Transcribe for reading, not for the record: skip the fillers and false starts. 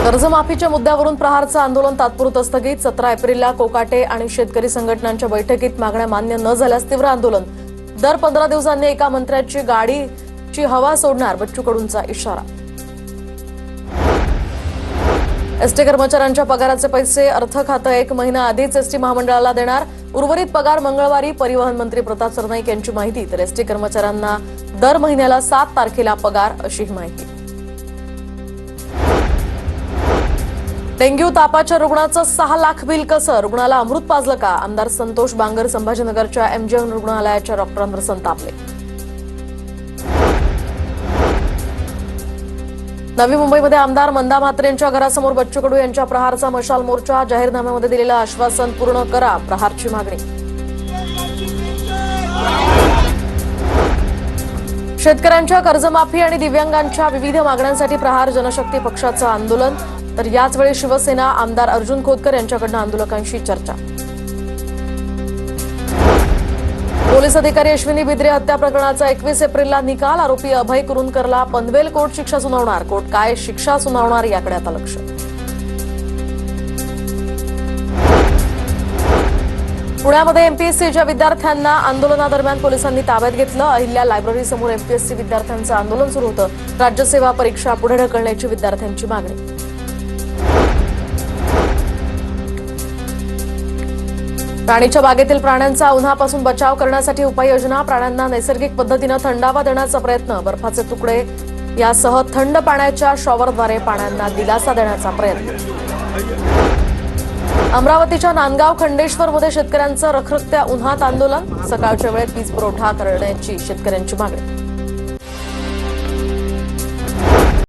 कर्जमाफीच्या मुद्द्यावरून प्रहारचं आंदोलन तात्पुरतं स्थगित। 17 एप्रिलला कोकाटे आणि शेतकरी संघटनांच्या बैठकीत मागण्या मान्य न झाल्यास तीव्र आंदोलन। दर 15 दिवसांनी एका मंत्र्याची गाडीची हवा सोडणार, बच्चू कडूंचा इशारा। एसटी कर्मचाऱ्यांच्या पगाराचे पैसे अर्थ खातं 1 महिना आधीच एसटी महामंडळाला देणार। उर्वरित पगार मंगळवारी। परिवहन मंत्री प्रताप सरनाईक यांची माहिती। तर एसटी कर्मचाऱ्यांना दर महिन्याला 7 तारखेला पगार, अशी माहिती। डेंग्यू तापाच्या रुग्णाचं 6 लाख बिल कसं? रुग्णाला अमृत पाजलं का? आमदार संतोष बांगर संभाजीनगरच्या एमजीएम रुग्णालयाच्या डॉक्टरांवर संतापले। नवी मुंबईमध्ये आमदार मंदा म्हात्रेंच्या घरासमोर बच्चू कडू यांच्या प्रहारचा मशाल मोर्चा। जाहीरनाम्यामध्ये दिलेलं आश्वासन पूर्ण करा, प्रहारची मागणी। शेतकऱ्यांच्या कर्जमाफी आणि दिव्यांगांच्या विविध मागण्यांसाठी प्रहार जनशक्ती पक्षाचं आंदोलन। तर याचवेळी शिवसेना आमदार अर्जुन खोतकर यांच्याकडून आंदोलकांशी चर्चा। पोलीस अधिकारी अश्विनी बिद्रे हत्या प्रकरणाचा 21 एप्रिलला निकाल। आरोपी अभय कुरुंदकरला पनवेल कोर्ट शिक्षा सुनावणार। कोर्ट काय शिक्षा सुनावणार याकडे आता लक्ष। पुण्यामध्ये एमपीएससीच्या विद्यार्थ्यांना आंदोलनादरम्यान पोलिसांनी ताब्यात घेतलं। अहिल्या लायब्ररी समोर एमपीएससी विद्यार्थ्यांचं आंदोलन सुरू होतं। राज्यसेवा परीक्षा पुढे ढकलण्याची विद्यार्थ्यांची मागणी। राणीच्या बागेतील प्राण्यांचा उन्हापासून बचाव करण्यासाठी उपाययोजना। प्राण्यांना नैसर्गिक पद्धतीनं थंडावा देण्याचा प्रयत्न। बर्फाचे तुकडे यासह थंड पाण्याच्या शॉवरद्वारे प्राण्यांना दिलासा देण्याचा प्रयत्न। अमरावतीच्या नांदगाव खंडेश्वरमध्ये शेतकऱ्यांचं रखरखत्या उन्हात आंदोलन। सकाळच्या वेळेत वीज पुरवठा करण्याची शेतकऱ्यांची मागणी।